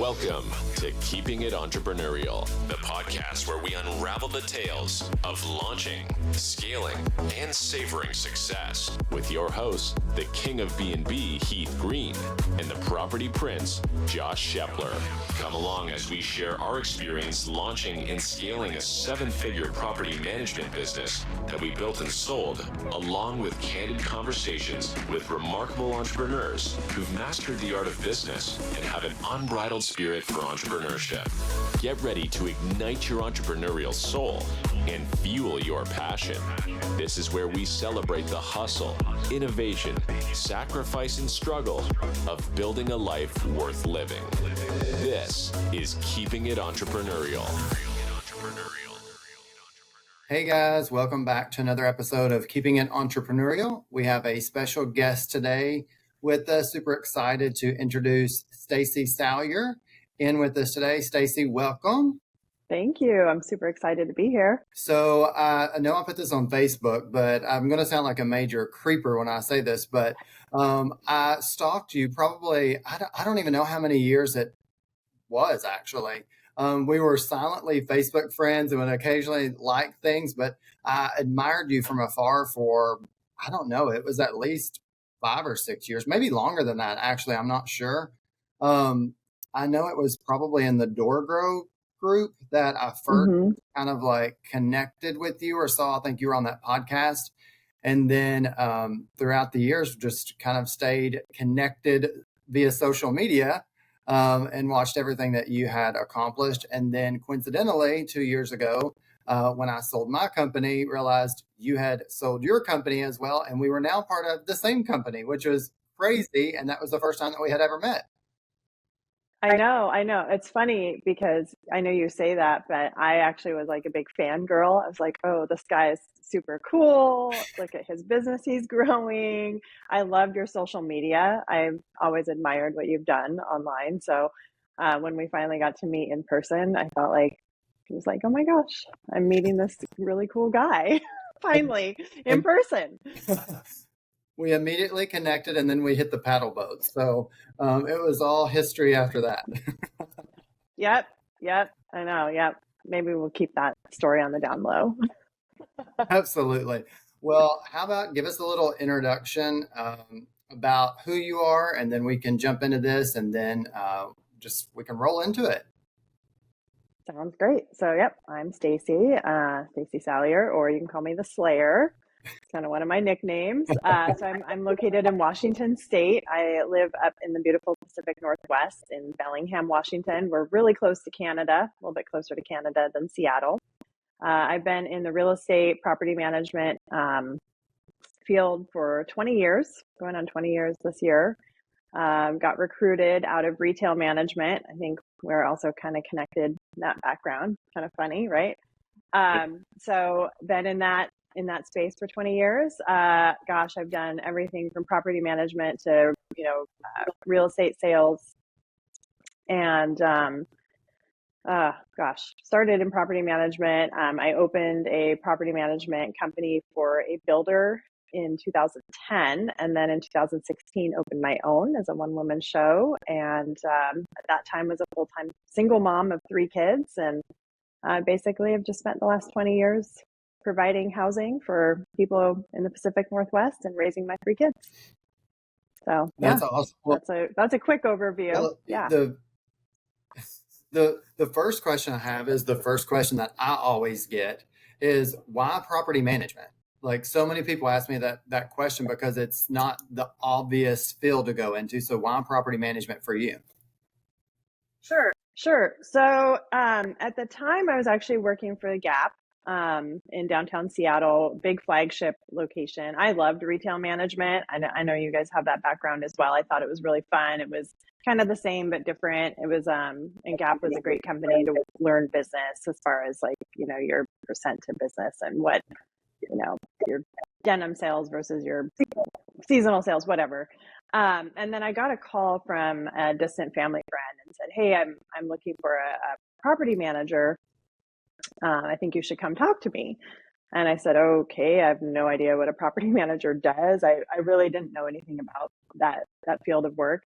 Welcome to Keeping It Entrepreneurial, the podcast where we unravel the tales of launching, scaling, and savoring success with your host, the king of B&B, Heath Green, and the property prince, Josh Shepler. Come along as we share our experience launching and scaling a seven-figure property management business that we built and sold, along with candid conversations with remarkable entrepreneurs who've mastered the art of business and have an unbridled spirit for entrepreneurship. Get ready to ignite your entrepreneurial soul and fuel your passion. This is where we celebrate the hustle, innovation, sacrifice, and struggle of building a life worth living. This is Keeping It Entrepreneurial. Hey guys, welcome back to another episode of Keeping It Entrepreneurial. We have a special guest today with us. Super excited to introduce Stacey Salyer in with us today. Stacey, welcome. Thank you. I'm super excited to be here. So I know I put this on Facebook, but I'm going to sound like a major creeper when I say this, but I stalked you probably, I don't even know how many years it was actually. We were silently Facebook friends and would occasionally like things, but I admired you from afar for, I don't know, it was at least 5 or 6 years, maybe longer than that. Actually, I'm not sure. I know it was probably in the Door Grow group that I first kind of like connected with you or saw. I think you were on that podcast. And then throughout the years, just kind of stayed connected via social media and watched everything that you had accomplished. And then coincidentally, 2 years ago, when I sold my company, realized you had sold your company as well. And we were now part of the same company, which was crazy. And that was the first time that we had ever met. I know. It's funny because I know you say that, but I actually was like a big fangirl. I was like, oh, this guy is super cool. Look at his business he's growing. I loved your social media. I've always admired what you've done online. So when we finally got to meet in person, I felt like, he was like, oh my gosh, I'm meeting this really cool guy finally in person. We immediately connected and then we hit the paddle boat. So it was all history after that. Yep. I know. Yep. Maybe we'll keep that story on the down low. Absolutely. Well, how about give us a little introduction about who you are, and then we can jump into this and then we can roll into it. Sounds great. So, yep, I'm Stacey Salyer, or you can call me the Slayer. It's kind of one of my nicknames. So I'm located in Washington State. I live up in the beautiful Pacific Northwest in Bellingham, Washington. We're really close to Canada, a little bit closer to Canada than Seattle. I've been in the real estate property management field for 20 years, going on 20 years this year. Got recruited out of retail management. I think we're also kind of connected in that background. Kind of funny, right? So been in that space for 20 years. I've done everything from property management to, real estate sales. And, started in property management. I opened a property management company for a builder in 2010. And then in 2016, opened my own as a one-woman show. And at that time was a full-time single mom of 3 kids. And basically I've just spent the last 20 years providing housing for people in the Pacific Northwest and raising my 3 kids. So that's awesome. Well, that's a quick overview. Well, yeah. The first question I have is the first question that I always get is why property management? Like so many people ask me that question because it's not the obvious field to go into. So why property management for you? Sure. So at the time I was actually working for the Gap in downtown Seattle, big flagship location. I loved retail management. I know you guys have that background as well. I thought it was really fun. It was kind of the same, but different. It was, and Gap was a great company to learn business as far as like, your percent to business and what, your denim sales versus your seasonal sales, whatever. And then I got a call from a distant family friend and said, hey, I'm looking for a property manager. I think you should come talk to me. And I said, okay, I have no idea what a property manager does. I really didn't know anything about that field of work.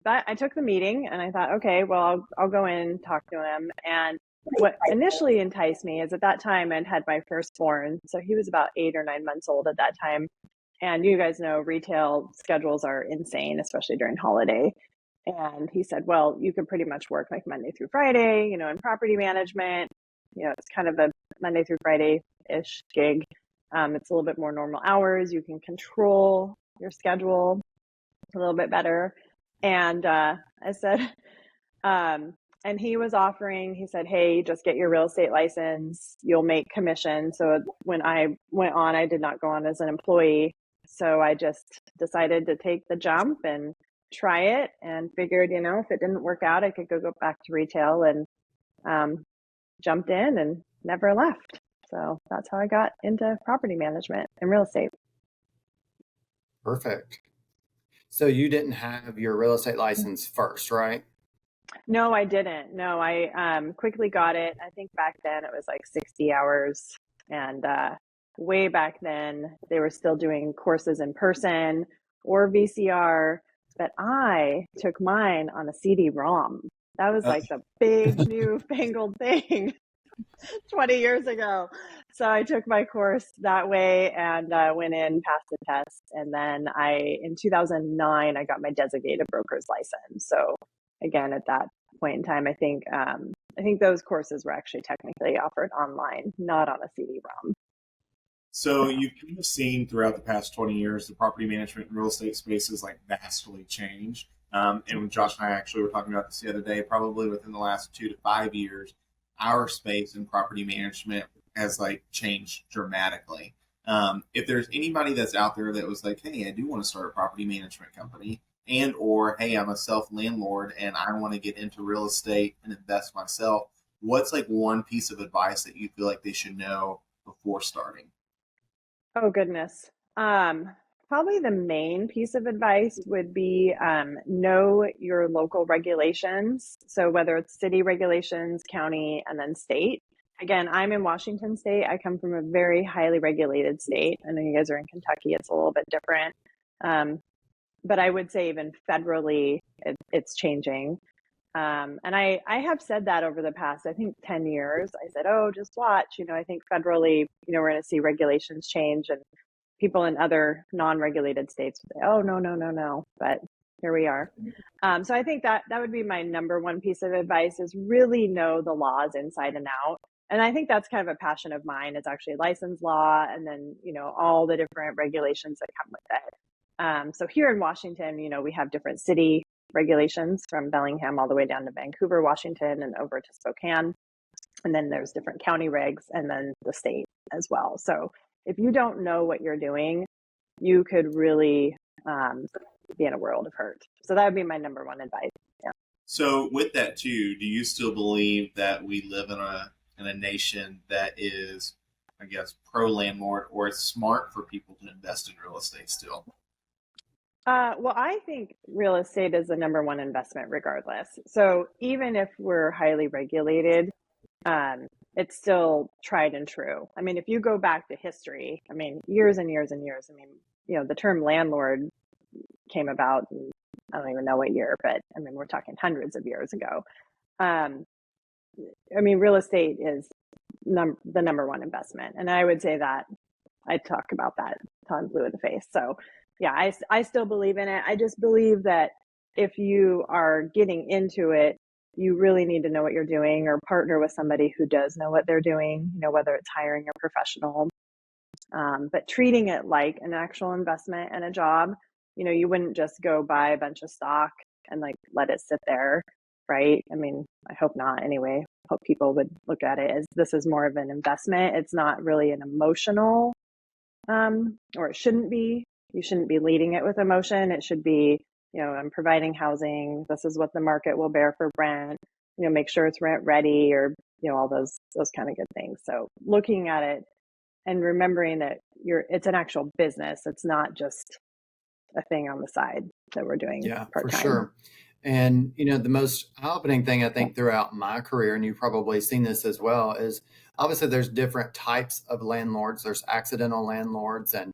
But I took the meeting and I thought, okay, well, I'll go in and talk to him. And what initially enticed me is at that time I'd had my firstborn. So he was about 8 or 9 months old at that time. And you guys know retail schedules are insane, especially during holiday. And he said, well, you could pretty much work like Monday through Friday, in property management. It's kind of a Monday through Friday-ish gig. It's a little bit more normal hours. You can control your schedule a little bit better. And I said, and he was offering, he said, hey, just get your real estate license. You'll make commission. So when I went on, I did not go on as an employee. So I just decided to take the jump and try it and figured, if it didn't work out, I could go back to retail, and jumped in and never left. So that's how I got into property management and real estate. Perfect. So you didn't have your real estate license first, right? No, I didn't. No, I quickly got it. I think back then it was like 60 hours. And way back then, they were still doing courses in person or VCR. But I took mine on a CD-ROM. That was like the big newfangled thing 20 years ago. So I took my course that way and went in, passed the test. And then in 2009, I got my designated broker's license. So again, at that point in time, I think those courses were actually technically offered online, not on a CD-ROM. So you've kind of seen throughout the past 20 years, the property management and real estate spaces like vastly changed. And Josh and I actually were talking about this the other day, probably within the last 2 to 5 years, our space in property management has changed dramatically. If there's anybody that's out there that was like, hey, I do want to start a property management company, or, hey, I'm a self-landlord and I want to get into real estate and invest myself, what's one piece of advice that you feel like they should know before starting? Oh, goodness. Probably the main piece of advice would be know your local regulations. So whether it's city regulations, county, and then state. Again, I'm in Washington State. I come from a very highly regulated state. I know you guys are in Kentucky. It's a little bit different. But I would say even federally, it's changing. And I have said that over the past, I think 10 years, I said, oh, just watch, I think federally, we're going to see regulations change, and people in other non-regulated states would say, oh, no. But here we are. So I think that would be my number one piece of advice, is really know the laws inside and out. And I think that's kind of a passion of mine. It's actually license law, and then, all the different regulations that come with it. So here in Washington, we have different city regulations from Bellingham all the way down to Vancouver, Washington, and over to Spokane. And then there's different county regs, and then the state as well. So if you don't know what you're doing, you could really be in a world of hurt. So that would be my number one advice. Yeah. So with that too, do you still believe that we live in a nation that is, I guess, pro-landlord, or it's smart for people to invest in real estate still? Well, I think real estate is the number one investment regardless. So even if we're highly regulated, it's still tried and true. I mean, if you go back to history, years and years and years, the term landlord came about, I don't even know what year, but we're talking hundreds of years ago. Real estate is the number one investment. And I would say that I talk about that till I'm blue in the face. So yeah, I still believe in it. I just believe that if you are getting into it, you really need to know what you're doing, or partner with somebody who does know what they're doing, whether it's hiring a professional, but treating it like an actual investment and a job. You wouldn't just go buy a bunch of stock and let it sit there, right? I hope not anyway. I hope people would look at it as this is more of an investment. It's not really an emotional, or it shouldn't be. You shouldn't be leading it with emotion. It should be, I'm providing housing. This is what the market will bear for rent. Make sure it's rent ready, or, all those kind of good things. So looking at it and remembering that it's an actual business. It's not just a thing on the side that we're doing part-time. For sure. And, the most eye-opening thing I think throughout my career, and you've probably seen this as well, is obviously there's different types of landlords. There's accidental landlords, and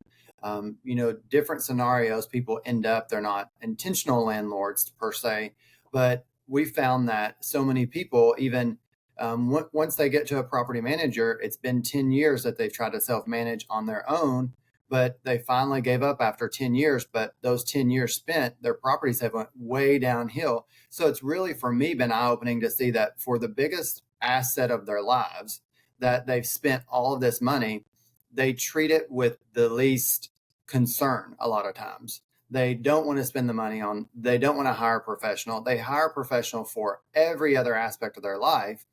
different scenarios people end up, they're not intentional landlords per se, but we found that so many people, even once they get to a property manager, it's been 10 years that they've tried to self-manage on their own, but they finally gave up after 10 years. But those 10 years spent, their properties have went way downhill. So it's really, for me, been eye-opening to see that for the biggest asset of their lives, that they've spent all of this money, they treat it with the least concern a lot of times. They don't want to spend the money on, they don't want to hire a professional. They hire a professional for every other aspect of their life,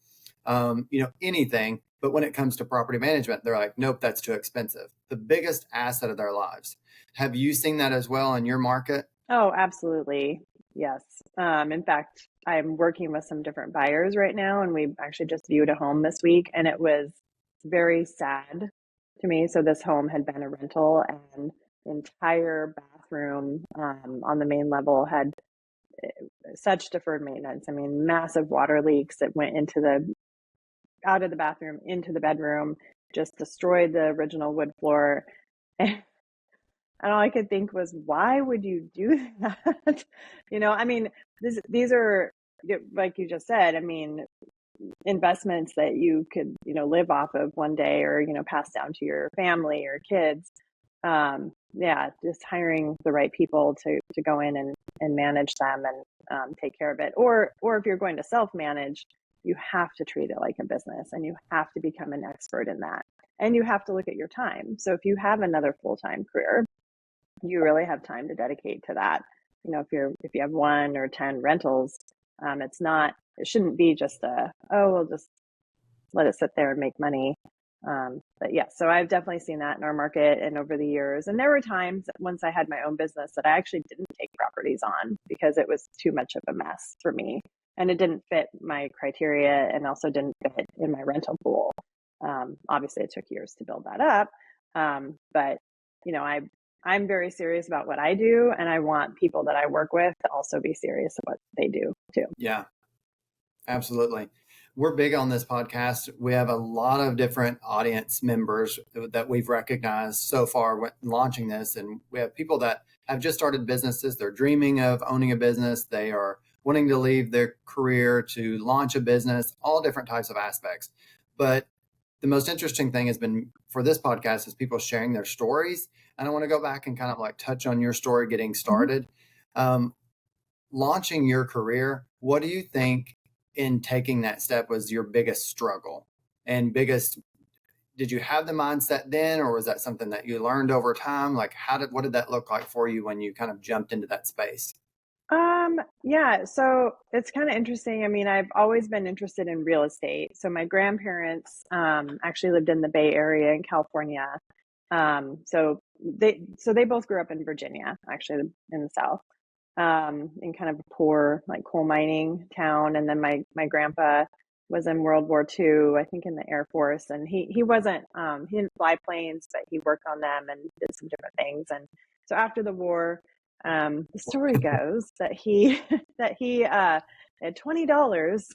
anything. But when it comes to property management, they're like, nope, that's too expensive. The biggest asset of their lives. Have you seen that as well in your market? Oh, absolutely. Yes. In fact, I'm working with some different buyers right now, and we actually just viewed a home this week, and it was very sad to me. So this home had been a rental, and the entire bathroom on the main level had such deferred maintenance. I mean, massive water leaks that went out of the bathroom into the bedroom, just destroyed the original wood floor. And all I could think was, why would you do that? I mean, these are, like you just said, I mean, investments that you could, live off of one day, or, pass down to your family or kids. Just hiring the right people to go in and manage them and take care of it. Or if you're going to self-manage, you have to treat it like a business, and you have to become an expert in that. And you have to look at your time. So if you have another full-time career, you really have time to dedicate to that. If you have 1 or 10 rentals, it shouldn't be just we'll just let it sit there and make money. But yeah, so I've definitely seen that in our market and over the years. And there were times once I had my own business that I actually didn't take properties on because it was too much of a mess for me. And it didn't fit my criteria, and also didn't fit in my rental pool. Obviously, it took years to build that up. But I'm very serious about what I do, and I want people that I work with to also be serious about what they do too. Yeah, absolutely. We're big on this podcast. We have a lot of different audience members that we've recognized so far when launching this. And we have people that have just started businesses. They're dreaming of owning a business. They are wanting to leave their career to launch a business, all different types of aspects. But the most interesting thing has been for this podcast is people sharing their stories. And I want to go back and kind of like touch on your story getting started. Launching your career, what do you think in taking that step was your biggest struggle and did you have the mindset then, or was that something that you learned over time? Like what did that look like for you when you kind of jumped into that space? Yeah, so it's kind of interesting. I mean, I've always been interested in real estate. So my grandparents actually lived in the Bay Area in California. So they both grew up in Virginia, actually in the South, in kind of a poor, like, coal mining town. And then my grandpa was in World War II, I think in the Air Force, and he wasn't he didn't fly planes, but he worked on them and did some different things. And so after the war, the story goes that he had $20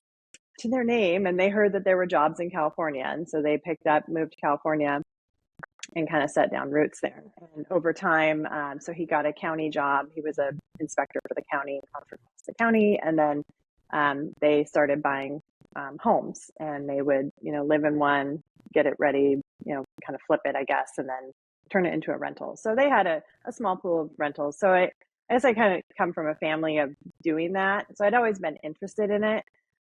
to their name, and they heard that there were jobs in California, and so they moved to California and kind of set down roots there. And over time, so he got a county job. He was an inspector for the county, Contra Costa County, and then they started buying homes, and they would, live in one, get it ready, kind of flip it, I guess, and then turn it into a rental. So they had a small pool of rentals. So I guess I kind of come from a family of doing that. So I'd always been interested in it.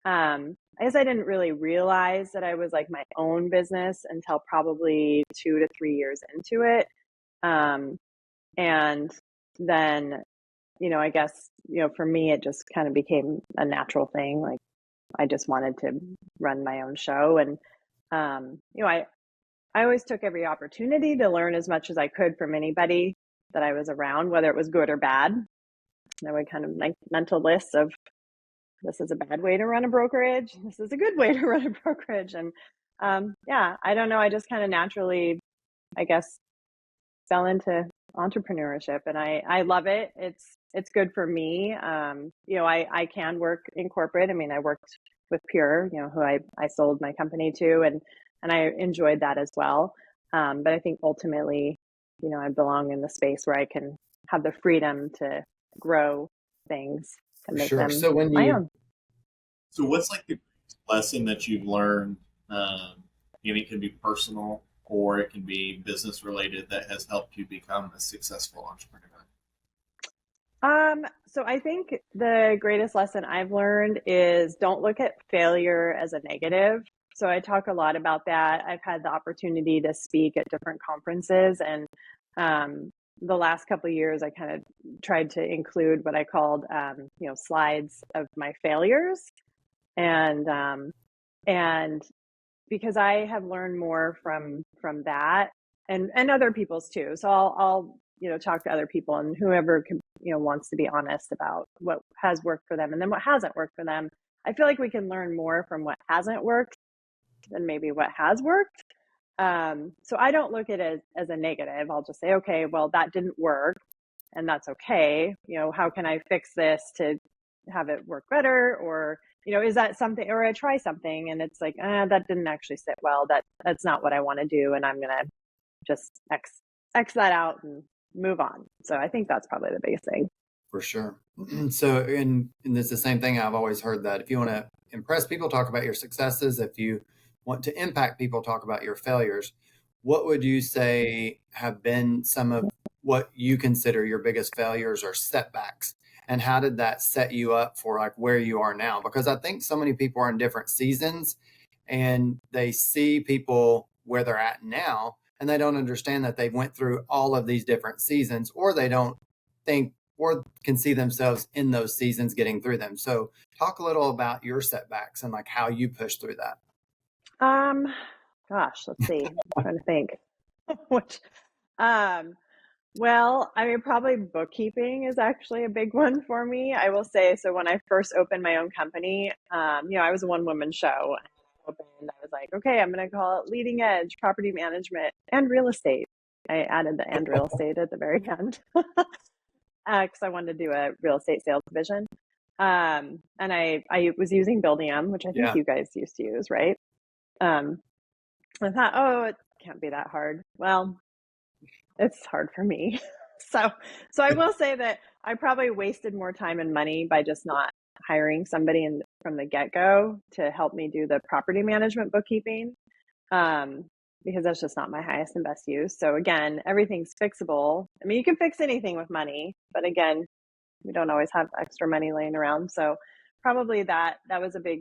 I guess I didn't really realize that I was like my own business until probably 2 to 3 years into it. And then, I guess, for me, it just kind of became a natural thing. Like, I just wanted to run my own show. And, I always took every opportunity to learn as much as I could from anybody that I was around, whether it was good or bad. And I would kind of make mental lists of, this is a bad way to run a brokerage, this is a good way to run a brokerage. And I don't know, I just kind of naturally, I guess, fell into entrepreneurship, and I love it. It's good for me. I can work in corporate. I mean, I worked with Pure, who I sold my company to, and I enjoyed that as well. But I think ultimately, I belong in the space where I can have the freedom to grow things and make Sure. them So when my you own. So what's like the lesson that you've learned? It can be personal or it can be business related that has helped you become a successful entrepreneur. So I think the greatest lesson I've learned is don't look at failure as a negative. So I talk a lot about that. I've had the opportunity to speak at different conferences, and the last couple of years, I kind of tried to include what I called, slides of my failures, and and because I have learned more from that, and other people's too. So I'll talk to other people, and whoever can, wants to be honest about what has worked for them and then what hasn't worked for them. I feel like we can learn more from what hasn't worked than maybe what has worked. So I don't look at it as a negative. I'll just say, okay, well, that didn't work, and that's okay. How can I fix this to have it work better? Or, is that something, or I try something and it's like, that didn't actually sit well. That's not what I want to do. And I'm going to just X that out and move on. So I think that's probably the biggest thing. For sure. So, and it's the same thing. I've always heard that if you want to impress people, talk about your successes. If you want to impact people, talk about your failures. What would you say have been some of what you consider your biggest failures or setbacks? And how did that set you up for like where you are now? Because I think so many people are in different seasons and they see people where they're at now and they don't understand that they went through all of these different seasons, or they don't think or can see themselves in those seasons getting through them. So talk a little about your setbacks and like how you push through that. Gosh, let's see. I'm trying to think. Which, well, I mean, probably bookkeeping is actually a big one for me. I will say, so when I first opened my own company, I was a one-woman show. I was like, okay, I'm going to call it Leading Edge Property Management and Real Estate. I added the and real estate at the very end because I wanted to do a real estate sales division. And I was using Buildium, which I think you guys used to use, right? I thought, oh, it can't be that hard. Well, it's hard for me. So I will say that I probably wasted more time and money by just not hiring somebody from the get-go to help me do the property management bookkeeping, because that's just not my highest and best use. So again, everything's fixable. I mean, you can fix anything with money, but again, we don't always have extra money laying around. So probably that was a big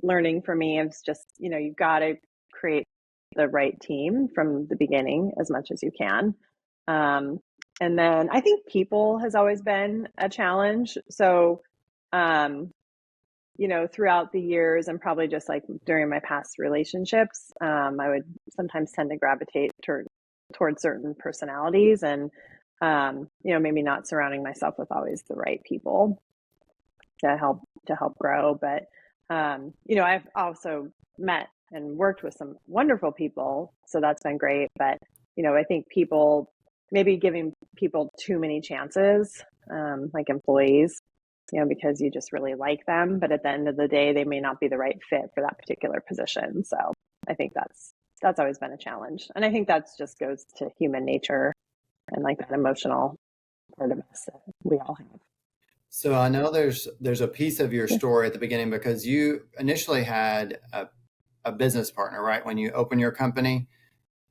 learning for me. It's just, you've got to create the right team from the beginning as much as you can. And then I think people has always been a challenge. So, throughout the years and probably just like during my past relationships, I would sometimes tend to gravitate towards certain personalities and, maybe not surrounding myself with always the right people to help grow. But, I've also met and worked with some wonderful people. So that's been great. But, I think maybe giving people too many chances, like employees, because you just really like them. But at the end of the day, they may not be the right fit for that particular position. So I think that's always been a challenge. And I think that's just goes to human nature and like that emotional part of us that we all have. So I know there's a piece of your story at the beginning because you initially had a business partner, right? When you opened your company,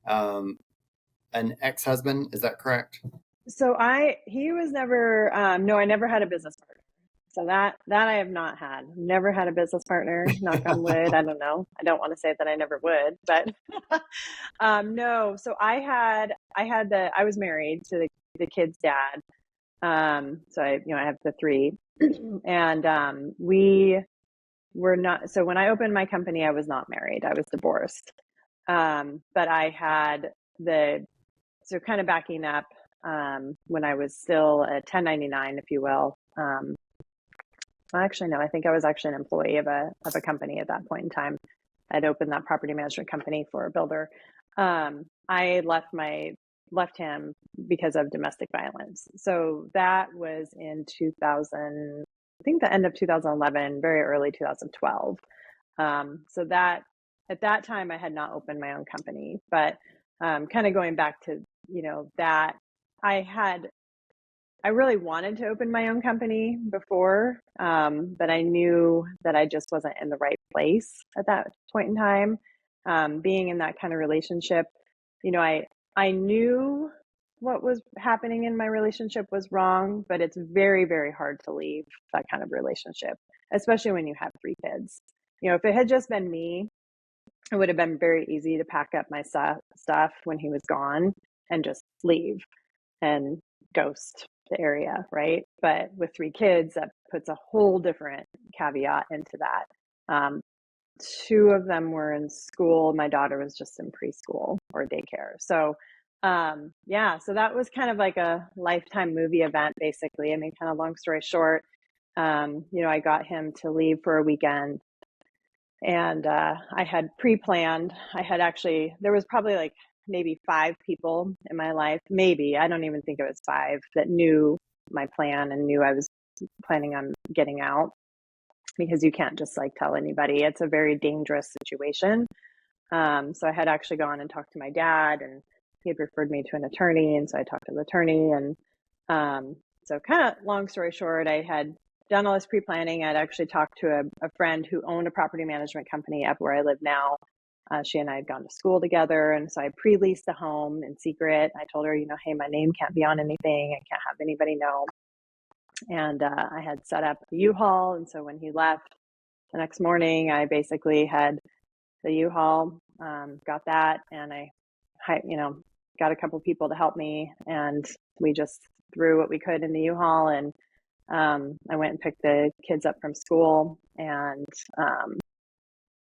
an ex-husband, is that correct? So he was never, no, I never had a business partner. So that I have not had. Never had a business partner, knock on wood. I don't know. I don't want to say that I never would, but no. So I was married to the kid's dad. So I have the three and we were not, so when I opened my company, I was not married. I was divorced. But I had so kind of backing up, when I was still a 1099, if you will, actually, no, I think I was actually an employee of a company at that point in time. I'd opened that property management company for a builder. I left him because of domestic violence. So that was in 2000, I think the end of 2011, very early 2012. So that at that time I had not opened my own company, but kind of going back to that I really wanted to open my own company before, but I knew that I just wasn't in the right place at that point in time. Being in that kind of relationship, I knew what was happening in my relationship was wrong, but it's very, very hard to leave that kind of relationship, especially when you have 3 kids. If it had just been me, it would have been very easy to pack up my stuff when he was gone and just leave and ghost the area, right? But with 3 kids, that puts a whole different caveat into that. 2 of them were in school. My daughter was just in preschool or daycare. So, so that was kind of like a lifetime movie event, basically. I mean, kind of long story short, I got him to leave for a weekend, and I had pre-planned. There was probably like maybe 5 people in my life, maybe, I don't even think it was 5, that knew my plan and knew I was planning on getting out, because you can't just like tell anybody. It's a very dangerous situation. So I had actually gone and talked to my dad, and he had referred me to an attorney. And so I talked to the attorney, and so kind of long story short, I had done all this pre-planning. I'd actually talked to a friend who owned a property management company up where I live now. She and I had gone to school together. And so I pre-leased the home in secret. I told her, hey, my name can't be on anything. I can't have anybody know. And I had set up the U-Haul. And so when he left the next morning, I basically had the U-Haul, got that. And I got a couple people to help me. And we just threw what we could in the U-Haul. And I went and picked the kids up from school and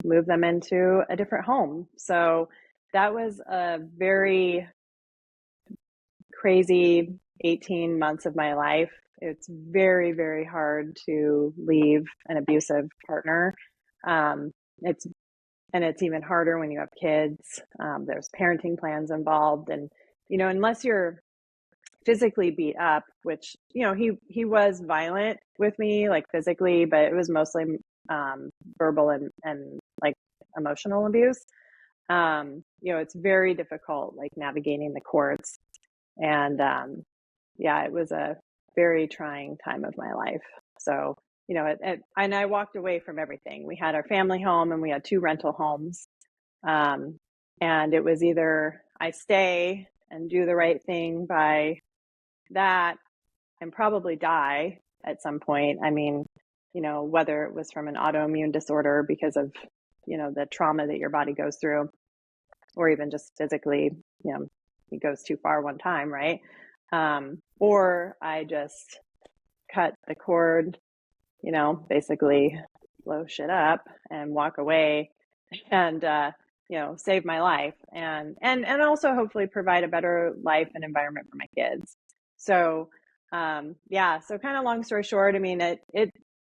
moved them into a different home. So that was a very crazy 18 months of my life. It's very, very hard to leave an abusive partner. It's even harder when you have kids. There's parenting plans involved, and unless you're physically beat up, which he was violent with me, like physically, but it was mostly verbal and like emotional abuse. It's very difficult, like navigating the courts, and it was a very trying time of my life. So, and I walked away from everything. We had our family home and we had 2 rental homes. And it was either I stay and do the right thing by that and probably die at some point. I mean, whether it was from an autoimmune disorder because of, the trauma that your body goes through, or even just physically, it goes too far one time, right? Or I just cut the cord, basically blow shit up and walk away and, save my life and also hopefully provide a better life and environment for my kids. So, so kind of long story short, I mean,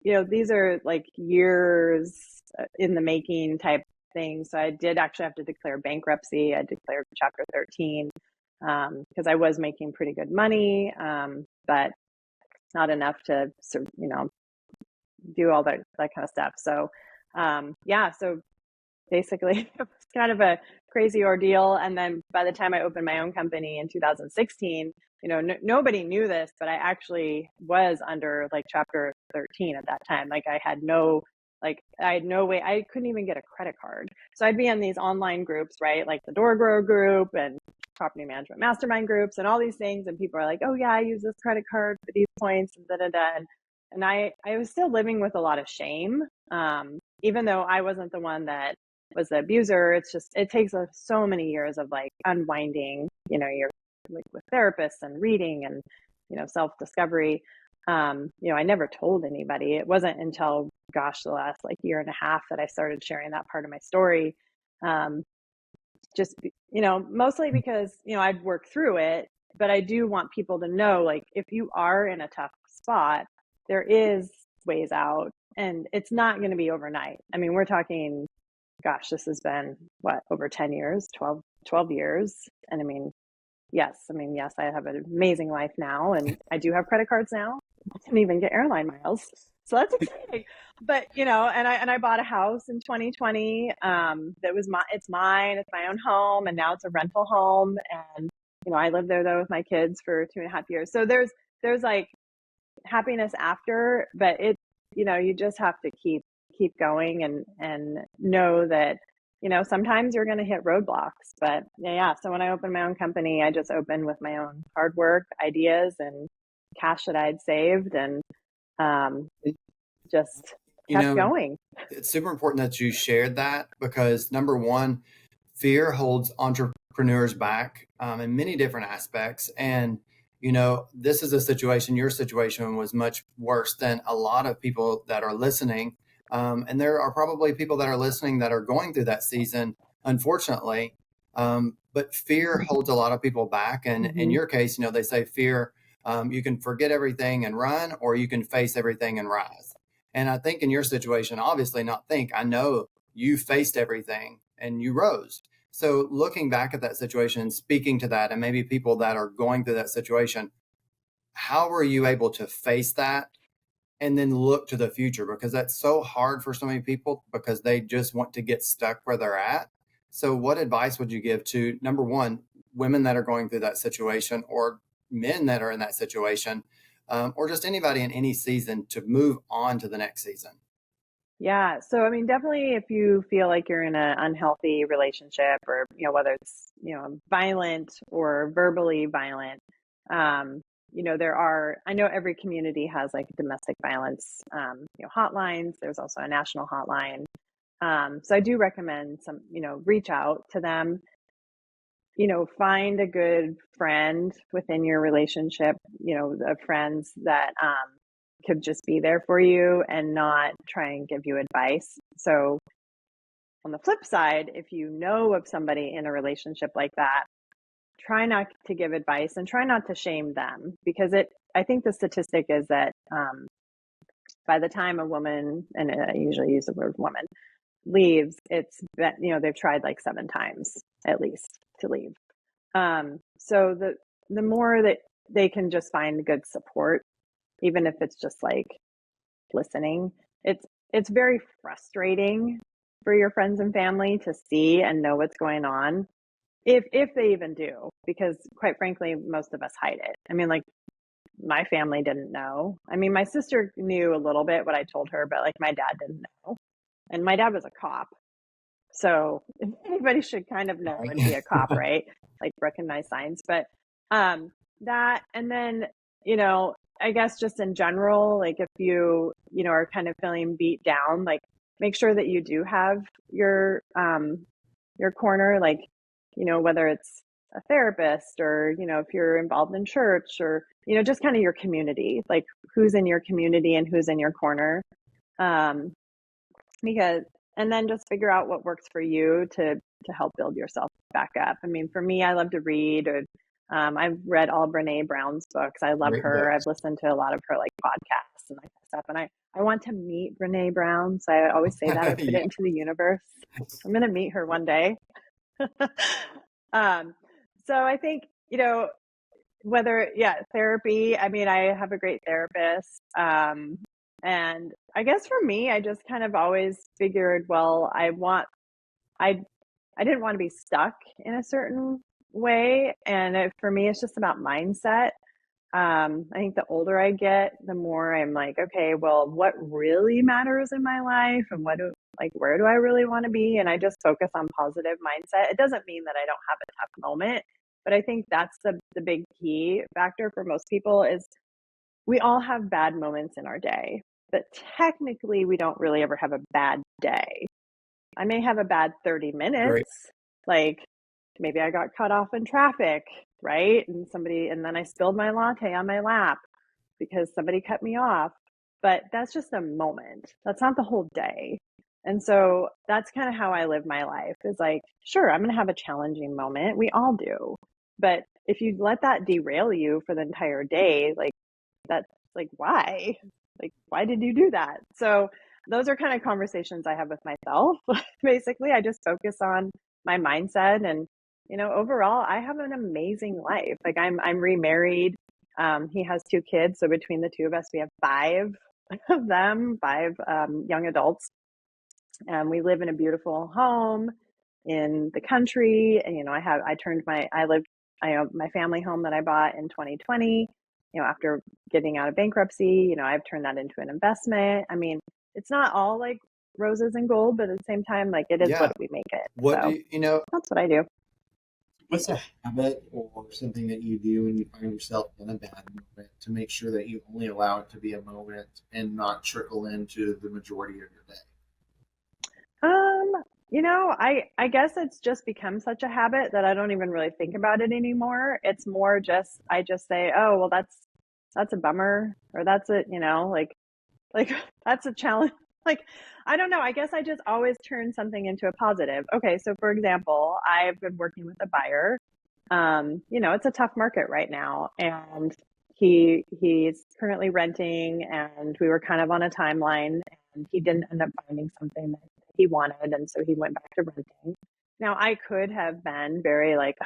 these are like years in the making type things. So I did actually have to declare bankruptcy. I declared Chapter 13 because I was making pretty good money, but not enough to, do all that kind of stuff. So, so basically it was kind of a crazy ordeal. And then by the time I opened my own company in 2016, nobody knew this, but I actually was under like Chapter 13 at that time. Like I had no way, I couldn't even get a credit card. So I'd be in these online groups, right? Like the Door Grow group and property management mastermind groups and all these things. And people are like, oh yeah, I use this credit card for these points and da-da-da. And I was still living with a lot of shame. Even though I wasn't the one that was the abuser, it takes so many years of like unwinding, you're like with therapists and reading and, self-discovery. I never told anybody. It wasn't until, the last like year and a half that I started sharing that part of my story. Mostly because, I'd worked through it, but I do want people to know, like, if you are in a tough spot, there is ways out, and it's not going to be overnight. I mean, we're talking, this has been over 10 years, 12 years. And I mean, yes, I have an amazing life now, and I do have credit cards now. I didn't even get airline miles. So that's exciting. But, and I bought a house in 2020 that was it's mine, it's my own home, and now it's a rental home. And, I lived there though with my kids for 2.5 years. So there's like happiness after, but you just have to keep going and know that, sometimes you're going to hit roadblocks. But yeah. So when I opened my own company, I just opened with my own hard work, ideas, and cash that I'd saved, and just kept going. It's super important that you shared that, because number one, fear holds entrepreneurs back in many different aspects. And, this is a situation, your situation was much worse than a lot of people that are listening. And there are probably people that are listening that are going through that season, unfortunately. But fear holds a lot of people back. And in your case, they say fear, you can forget everything and run, or you can face everything and rise. And I think in your situation, obviously I know you faced everything and you rose. So looking back at that situation and speaking to that, and maybe people that are going through that situation, how were you able to face that and then look to the future? Because that's so hard for so many people, because they just want to get stuck where they're at. So what advice would you give to, number one, women that are going through that situation, or men that are in that situation, or just anybody in any season, to move on to the next season? Yeah. So, I mean, definitely if you feel like you're in an unhealthy relationship, or, whether it's, violent or verbally violent, I know every community has like domestic violence, hotlines. There's also a national hotline. So I do recommend reach out to them, find a good friend within your relationship, of friends that, could just be there for you and not try and give you advice. So on the flip side, if you know of somebody in a relationship like that, try not to give advice and try not to shame them, because I think the statistic is that by the time a woman, and I usually use the word woman, leaves, they've tried like 7 times at least to leave. So the more that they can just find good support, even if it's just like listening, it's very frustrating for your friends and family to see and know what's going on, if they even do, because quite frankly, most of us hide it. I mean, like, my family didn't know. I mean, my sister knew a little bit what I told her, but like my dad didn't know. And my dad was a cop. So if anybody should kind of know and be a cop, right? Like recognize signs. But that, and then, I guess just in general, like if you, are kind of feeling beat down, like make sure that you do have your corner, like, whether it's a therapist, or, if you're involved in church, or, just kind of your community, like who's in your community and who's in your corner. Because, and then just figure out what works for you to help build yourself back up. I mean, for me, I love to read, or I've read all Brene Brown's books. I love her. I've listened to a lot of her like podcasts and that kind of stuff. And I want to meet Brene Brown. So I always say that I put it into the universe. I'm going to meet her one day. So I think, therapy, I mean, I have a great therapist. And I guess for me, I just kind of always figured, well, I didn't want to be stuck in a certain way. And for me, it's just about mindset. I think the older I get, the more I'm like, okay, well, what really matters in my life, and where do I really want to be? And I just focus on positive mindset. It doesn't mean that I don't have a tough moment, but I think that's the big key factor for most people is we all have bad moments in our day, but technically we don't really ever have a bad day. I may have a bad 30 minutes. Great. Like maybe I got cut off in traffic, right? And then I spilled my latte on my lap because somebody cut me off. But that's just a moment. That's not the whole day. And so that's kind of how I live my life, is like, sure, I'm going to have a challenging moment. We all do. But if you let that derail you for the entire day, like that's like, why? Like, why did you do that? So those are kind of conversations I have with myself. Basically, I just focus on my mindset, and, overall, I have an amazing life. Like I'm remarried. He has 2 kids. So between the 2 of us, we have 5 of them, 5 young adults. And we live in a beautiful home in the country. And, I lived my family home that I bought in 2020, after getting out of bankruptcy, I've turned that into an investment. I mean, it's not all like roses and gold, but at the same time, like it is Yeah. what we make it. What So do you know? that's what I do. What's a habit or something that you do when you find yourself in a bad moment to make sure that you only allow it to be a moment and not trickle into the majority of your day? I guess it's just become such a habit that I don't even really think about it anymore. It's more just I just say, oh well, that's a bummer, or that's a like that's a challenge. Like I don't know. I guess I just always turn something into a positive. Okay, so for example, I've been working with a buyer. It's a tough market right now, and he's currently renting, and we were kind of on a timeline, and he didn't end up finding something that he wanted, and so he went back to renting. Now I could have been very like,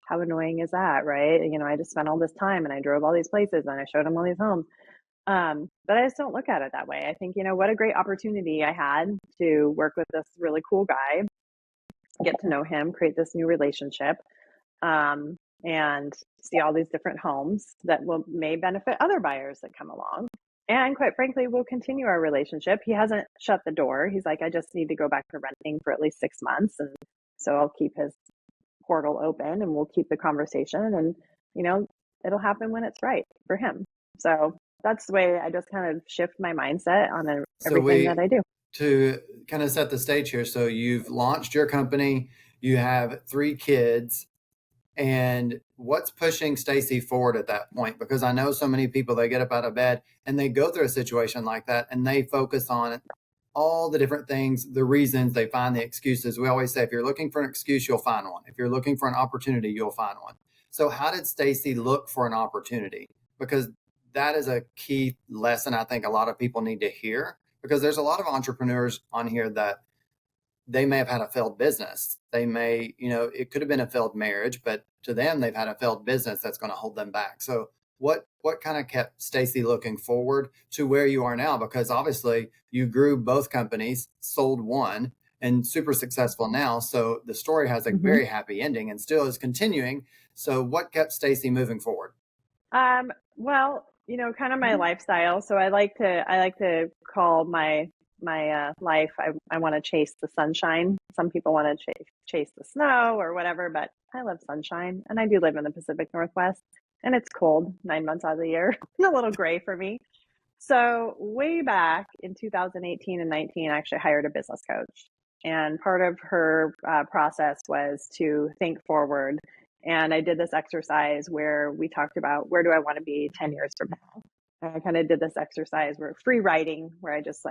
how annoying is that, right? I just spent all this time and I drove all these places and I showed him all these homes. But I just don't look at it that way. I think, what a great opportunity I had to work with this really cool guy, get to know him, create this new relationship, and see all these different homes that may benefit other buyers that come along. And quite frankly, we'll continue our relationship. He hasn't shut the door. He's like, I just need to go back to renting for at least 6 months. And so I'll keep his portal open and we'll keep the conversation, and, it'll happen when it's right for him. So that's the way I just kind of shift my mindset on everything that I do. To kind of set the stage here, so you've launched your company, you have 3 kids, and what's pushing Stacey forward at that point? Because I know so many people, they get up out of bed and they go through a situation like that and they focus on all the different things, the reasons, they find the excuses. We always say, if you're looking for an excuse, you'll find one. If you're looking for an opportunity, you'll find one. So how did Stacey look for an opportunity? Because that is a key lesson I think a lot of people need to hear, because there's a lot of entrepreneurs on here that they may have had a failed business. They may, it could have been a failed marriage, but to them, they've had a failed business that's going to hold them back. So what kind of kept Stacey looking forward to where you are now? Because obviously you grew both companies, sold one, and super successful now. So the story has a very happy ending and still is continuing. So what kept Stacey moving forward? Well, kind of my lifestyle. So I like to call my life, I want to chase the sunshine. Some people want to chase the snow or whatever, but I love sunshine, and I do live in the Pacific Northwest, and it's cold 9 months out of the year, a little gray for me. So way back in 2018 and 19, I actually hired a business coach, and part of her process was to think forward. And I did this exercise where we talked about, where do I want to be 10 years from now? And I kind of did this exercise where free writing, where I just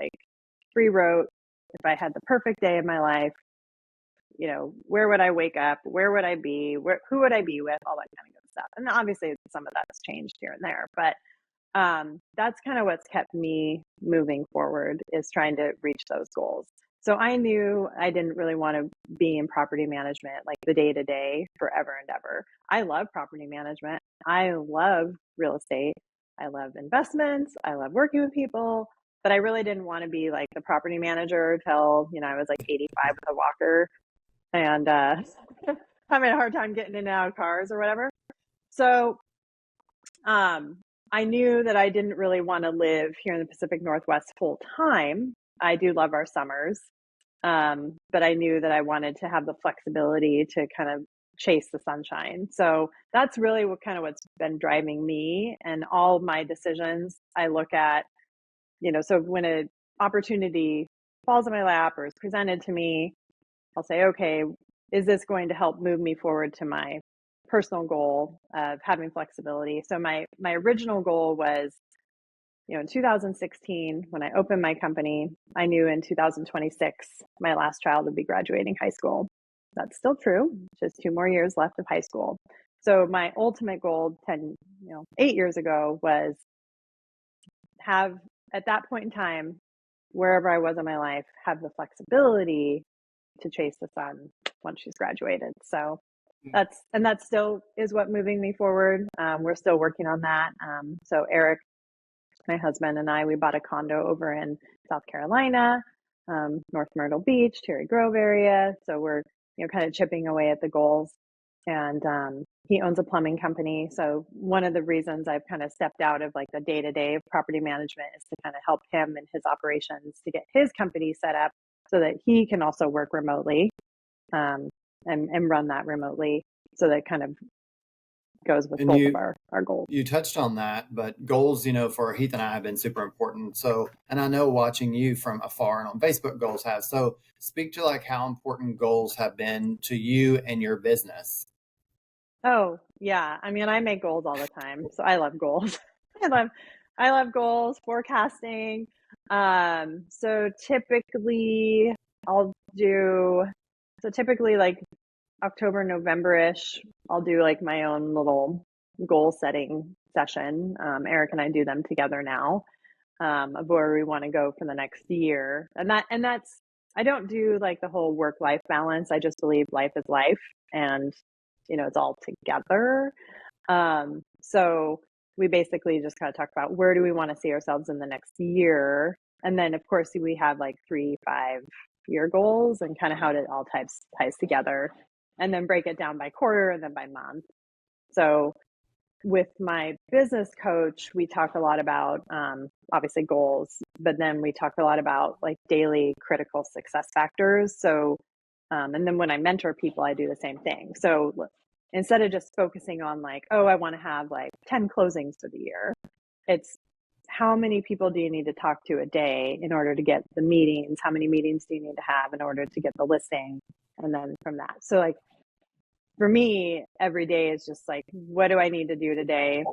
free wrote, if I had the perfect day of my life, where would I wake up? Where would I be? Who would I be with? All that kind of good stuff. And obviously some of that has changed here and there, but that's kind of what's kept me moving forward, is trying to reach those goals. So I knew I didn't really want to be in property management, like the day to day, forever and ever. I love property management. I love real estate. I love investments. I love working with people, but I really didn't want to be like the property manager till, I was like 85 with a walker and having a hard time getting in and out of cars or whatever. So I knew that I didn't really want to live here in the Pacific Northwest full time. I do love our summers, but I knew that I wanted to have the flexibility to kind of chase the sunshine. So that's really what's been driving me, and all my decisions. I look at, so when an opportunity falls in my lap or is presented to me, I'll say, okay, is this going to help move me forward to my personal goal of having flexibility? So my original goal was, in 2016, when I opened my company, I knew in 2026, my last child would be graduating high school. That's still true, just 2 more years left of high school. So my ultimate goal 8 years ago was have, at that point in time, wherever I was in my life, have the flexibility to chase the sun once she's graduated. So that still is what moving me forward. We're still working on that. So Eric, my husband, and we bought a condo over in South Carolina, North Myrtle Beach, Cherry Grove area. So we're, kind of chipping away at the goals. and he owns a plumbing company. So one of the reasons I've kind of stepped out of like the day-to-day of property management is to kind of help him and his operations to get his company set up so that he can also work remotely, and run that remotely. So that kind of goes with And both of our goals. you touched on that, but goals, for Heath and I have been super important. So, and I know watching you from afar and on Facebook, goals have. So speak to like how important goals have been to you and your business. Oh, yeah. I mean, I make goals all the time. So I love goals. I love goals, forecasting. So typically typically like October, November-ish, I'll do like my own little goal setting session. Eric and I do them together now, of where we want to go for the next year. And that's, I don't do like the whole work-life balance. I just believe life is life, and it's all together. So we basically just kind of talk about where do we want to see ourselves in the next year. And then of course we have like 3-5-year goals and kind of how it all ties together, and then break it down by quarter and then by month. So with my business coach, we talk a lot about obviously goals, but then we talk a lot about like daily critical success factors. So, and then when I mentor people, I do the same thing. So instead of just focusing on like, oh, I want to have like 10 closings for the year, it's how many people do you need to talk to a day in order to get the meetings? How many meetings do you need to have in order to get the listing? And then from that. So like, for me, every day is just like, what do I need to do today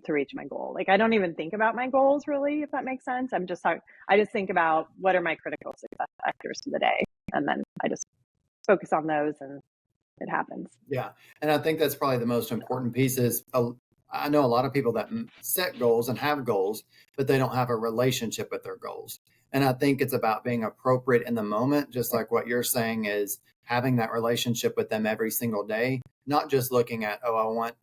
to reach my goal? Like, I don't even think about my goals really, if that makes sense. I just think about what are my critical success factors for the day. And then I just focus on those and it happens. Yeah. And I think that's probably the most important piece is I know a lot of people that set goals and have goals, but they don't have a relationship with their goals. And I think it's about being appropriate in the moment, just like what you're saying is having that relationship with them every single day, not just looking at, oh, I want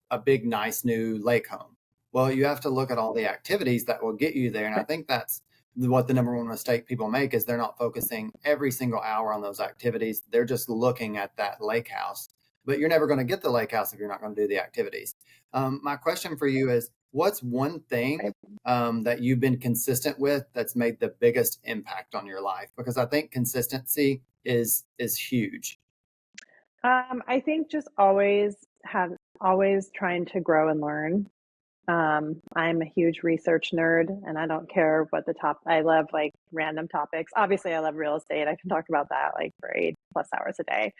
a big, nice new lake home. Well, you have to look at all the activities that will get you there. And I think that's what the number one mistake people make is they're not focusing every single hour on those activities. They're just looking at that lake house, but you're never going to get the lake house if you're not going to do the activities. My question for you is, what's one thing that you've been consistent with that's made the biggest impact on your life? Because I think consistency is huge. I think just always trying to grow and learn. I'm a huge research nerd, and I don't care what I love like random topics. Obviously I love real estate. I can talk about that like for 8+ hours a day.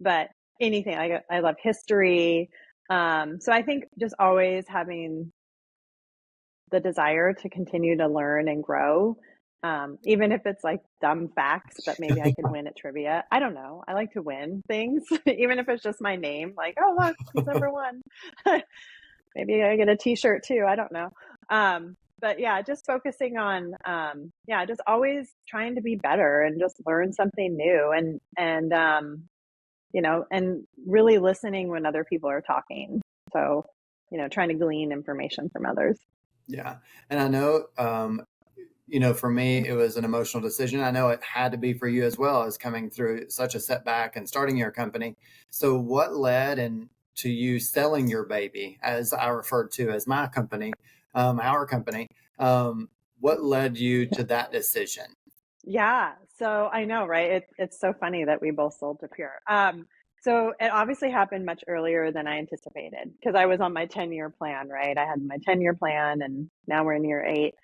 But anything, I love history. So I think just always having the desire to continue to learn and grow, even if it's like dumb facts that maybe I could win at trivia. I don't know. I like to win things, even if it's just my name, like, oh, look, he's number one. Maybe I get a t-shirt too. I don't know. But yeah, just focusing on, just always trying to be better and just learn something new and really listening when other people are talking. So, trying to glean information from others. Yeah. And I know, for me, it was an emotional decision. I know it had to be for you as well, as coming through such a setback and starting your company. So what led to you selling your baby, as I referred to as my company, our company? What led you to that decision? Yeah. So I know, right? It's so funny that we both sold to Pure. So it obviously happened much earlier than I anticipated because I was on my 10-year plan, right? I had my 10-year plan and now we're in year 8.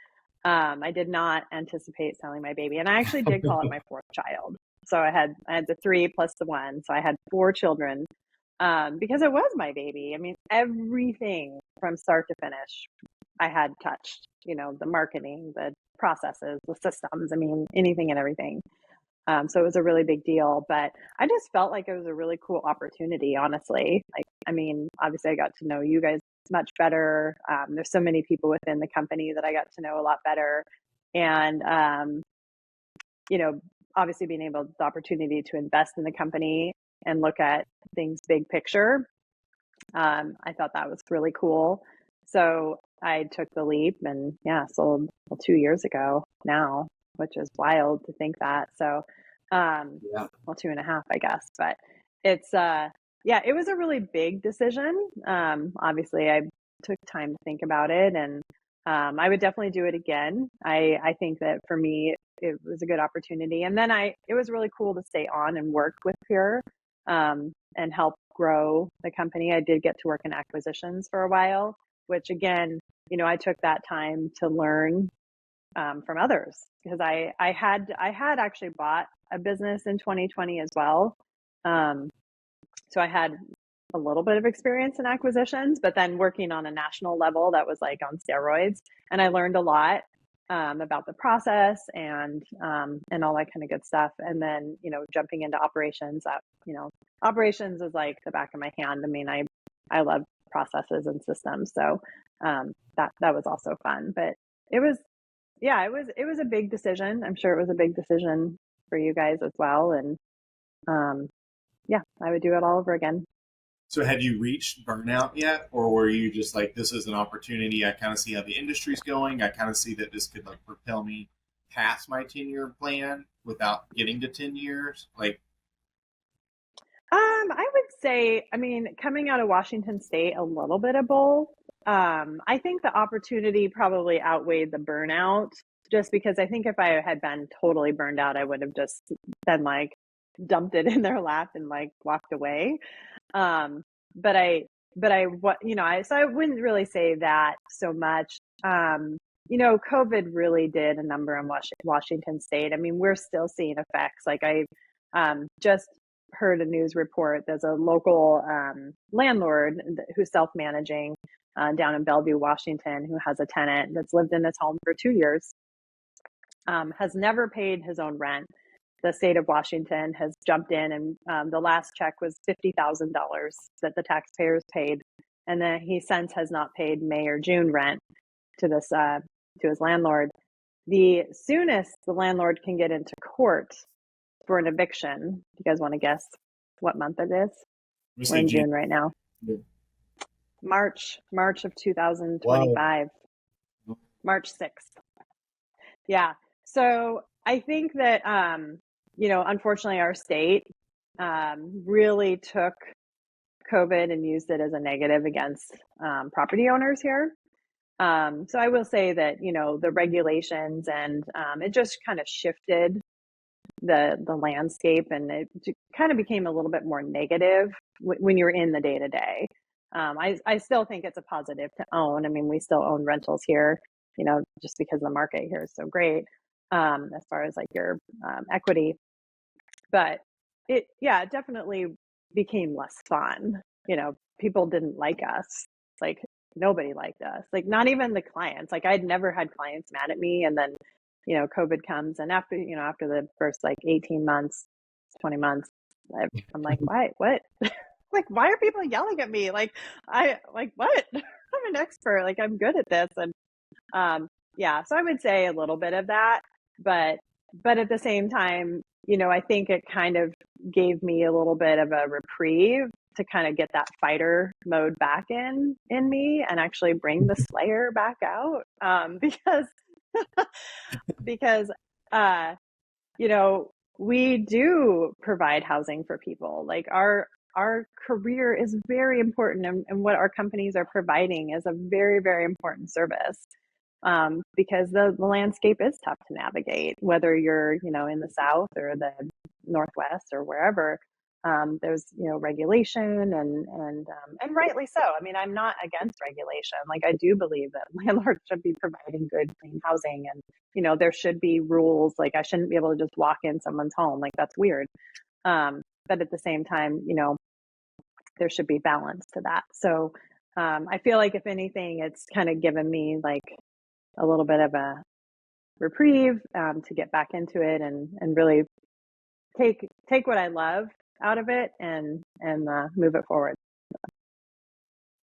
I did not anticipate selling my baby. And I actually did call it my 4th child. So I had the 3 plus the 1. So I had 4 children because it was my baby. I mean, everything from start to finish, I had touched, the marketing, the processes, the systems, I mean, anything and everything. So it was a really big deal, but I just felt like it was a really cool opportunity, honestly. Like, I mean, obviously I got to know you guys much better. There's so many people within the company that I got to know a lot better. And, obviously being able, the opportunity to invest in the company and look at things big picture. I thought that was really cool. So I took the leap and sold 2 years ago now, which is wild to think that. So, 2.5, I guess. But it's yeah, it was a really big decision. Obviously I took time to think about it, and I would definitely do it again. I think that for me it was a good opportunity, and then it was really cool to stay on and work with Pure, and help grow the company. I did get to work in acquisitions for a while, which again, I took that time to learn from others, because I had actually bought a business in 2020 as well. So I had a little bit of experience in acquisitions, but then working on a national level, that was like on steroids. And I learned a lot about the process and all that kind of good stuff. And then, jumping into operations, operations is like the back of my hand. I mean, I love processes and systems. So that was also fun, but it was a big decision. I'm sure it was a big decision for you guys as well. And I would do it all over again. So had you reached burnout yet, or were you just like, this is an opportunity? I kind of see how the industry's going. I kind of see that this could like propel me past my 10-year plan without getting to 10 years. Like, I would say, I mean, coming out of Washington State, a little bit of both. I think the opportunity probably outweighed the burnout, just because I think if I had been totally burned out, I would have just been like dumped it in their lap and like walked away. But I so I wouldn't really say that so much. COVID really did a number on Washington State. I mean, we're still seeing effects. Like I just heard a news report. There's a local landlord who's self-managing down in Bellevue, Washington, who has a tenant that's lived in his home for 2 years, has never paid his own rent. The state of Washington has jumped in, and the last check was $50,000 that the taxpayers paid, and then he since has not paid May or June rent to this to his landlord. The soonest the landlord can get into court for an eviction, you guys want to guess what month it is? We're in June right now. Yeah. March of 2025. Wow. March 6th. Yeah. So I think that unfortunately our state really took COVID and used it as a negative against property owners here. So I will say that, the regulations and it just kind of shifted the landscape, and it kind of became a little bit more negative when you're in the day to day. I still think it's a positive to own. I mean, we still own rentals here, just because the market here is so great as far as like your equity. But it definitely became less fun. People didn't like us. Like nobody liked us. Like not even the clients. Like I'd never had clients mad at me, and then COVID comes, and after the first like 18 months, 20 months, I'm like, why? What? Like, why are people yelling at me? Like, what? I'm an expert. Like, I'm good at this. And so I would say a little bit of that, but at the same time, I think it kind of gave me a little bit of a reprieve to kind of get that fighter mode back in me, and actually bring the Slayer back out. Because we do provide housing for people. Like our career is very important, and what our companies are providing is a very, very important service, because the landscape is tough to navigate, whether you're in the South or the Northwest or wherever. There's regulation, and rightly so. I mean, I'm not against regulation. Like I do believe that landlords should be providing good, clean housing, and there should be rules. Like I shouldn't be able to just walk in someone's home. Like that's weird. But at the same time, there should be balance to that. So I feel like if anything, it's kind of given me like a little bit of a reprieve to get back into it and really take what I love out of it and move it forward.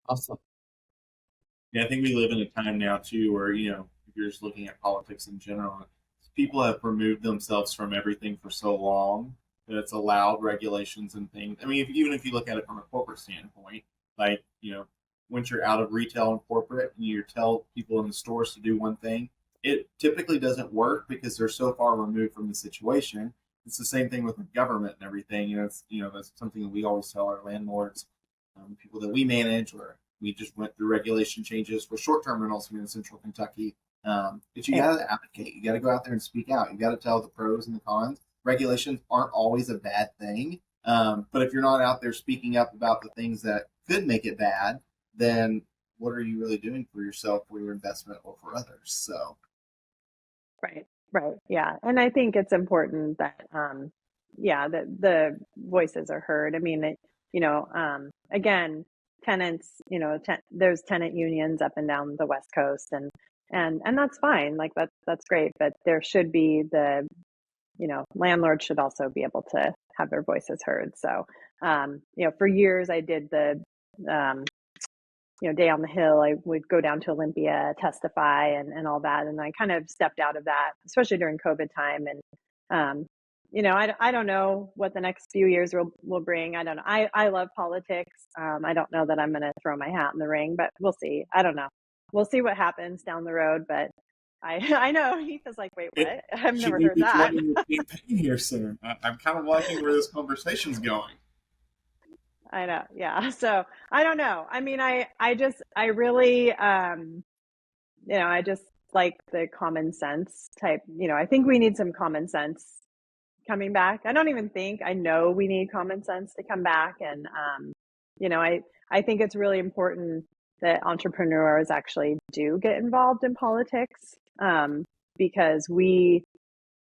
Awesome. Yeah, I think we live in a time now too where, if you're just looking at politics in general, people have removed themselves from everything for so long that it's allowed regulations and things. I mean, even if you look at it from a corporate standpoint, like, once you're out of retail and corporate and you tell people in the stores to do one thing, it typically doesn't work because they're so far removed from the situation. It's the same thing with the government and everything. That's something that we always tell our landlords, people that we manage, or we just went through regulation changes for short-term rentals here in Central Kentucky. But you got to advocate. You got to go out there and speak out. You got to tell the pros and the cons. Regulations aren't always a bad thing. But if you're not out there speaking up about the things that could make it bad, then what are you really doing for yourself, for your investment, or for others? So, Right. Yeah. And I think it's important that, that the voices are heard. I mean, again, tenants, there's tenant unions up and down the West Coast, and that's fine. Like that's great. But there should be landlords should also be able to have their voices heard. So, for years I did the, day on the Hill. I would go down to Olympia, testify and all that. And I kind of stepped out of that, especially during COVID time. And, I don't know what the next few years will bring. I don't know. I love politics. I don't know that I'm going to throw my hat in the ring, but we'll see. I don't know. We'll see what happens down the road. But I know Heath is like, wait, what? I've never heard that. Campaign here soon. I'm kind of liking where this conversation's going. I know. Yeah. So I don't know. I mean, I really, I just like the common sense type, I think we need some common sense coming back. I know we need common sense to come back. And, I think it's really important that entrepreneurs actually do get involved in politics, because we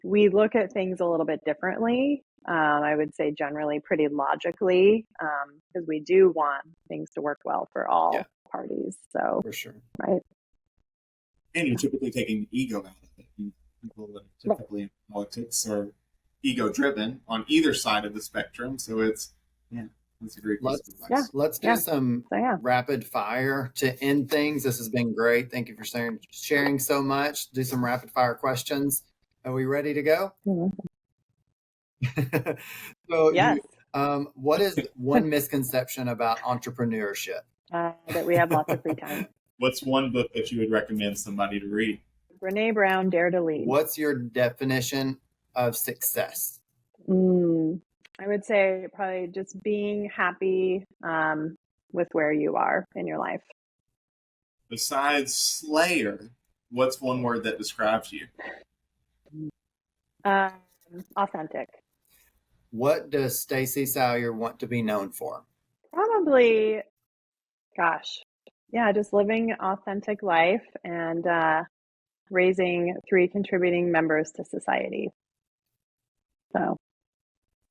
look at things a little bit differently. I would say generally pretty logically, because we do want things to work well for all parties. So for sure. Right. And you're typically taking ego out of it. People that are typically in politics are ego driven on either side of the spectrum. So that's a great piece of advice. Let's do some rapid fire to end things. This has been great. Thank you for sharing so much. Do some rapid fire questions. Are we ready to go? Mm-hmm. So yes. What is one misconception about entrepreneurship? That we have lots of free time. What's one book that you would recommend somebody to read? Brene Brown, Dare to Lead. What's your definition of success? I would say probably just being happy with where you are in your life. Besides Slayer, what's one word that describes you? Authentic. What does Stacey Salyer want to be known for? Probably, just living authentic life and raising 3 contributing members to society. So,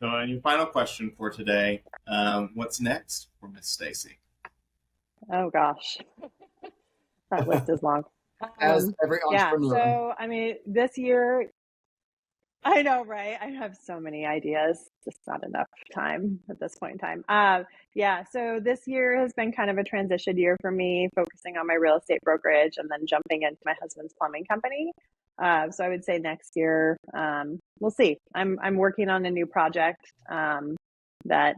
and your final question for today, what's next for Miss Stacey? Oh gosh, that list is long. As every entrepreneur. So I mean, this year, I know, right? I have so many ideas, just not enough time at this point in time. So this year has been kind of a transition year for me, focusing on my real estate brokerage and then jumping into my husband's plumbing company. So I would say next year, we'll see. I'm working on a new project that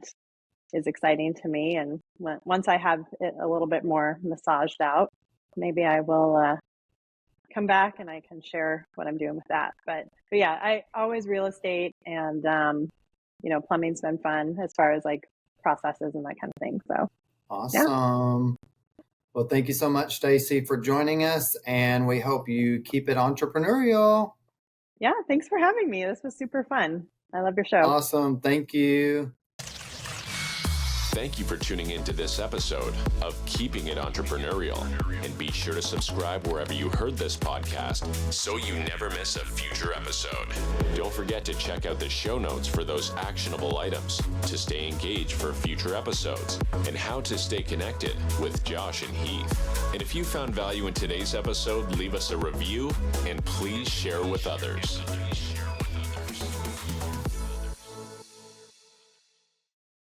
is exciting to me. And once I have it a little bit more massaged out, maybe I will come back and I can share what I'm doing with that. But yeah, I always real estate and, plumbing's been fun as far as like processes and that kind of thing. So awesome. Yeah. Well, thank you so much, Stacey, for joining us, and we hope you keep it entrepreneurial. Yeah. Thanks for having me. This was super fun. I love your show. Awesome. Thank you. Thank you for tuning into this episode of Keeping It Entrepreneurial. And be sure to subscribe wherever you heard this podcast so you never miss a future episode. Don't forget to check out the show notes for those actionable items to stay engaged for future episodes and how to stay connected with Josh and Heath. And if you found value in today's episode, leave us a review and please share with others.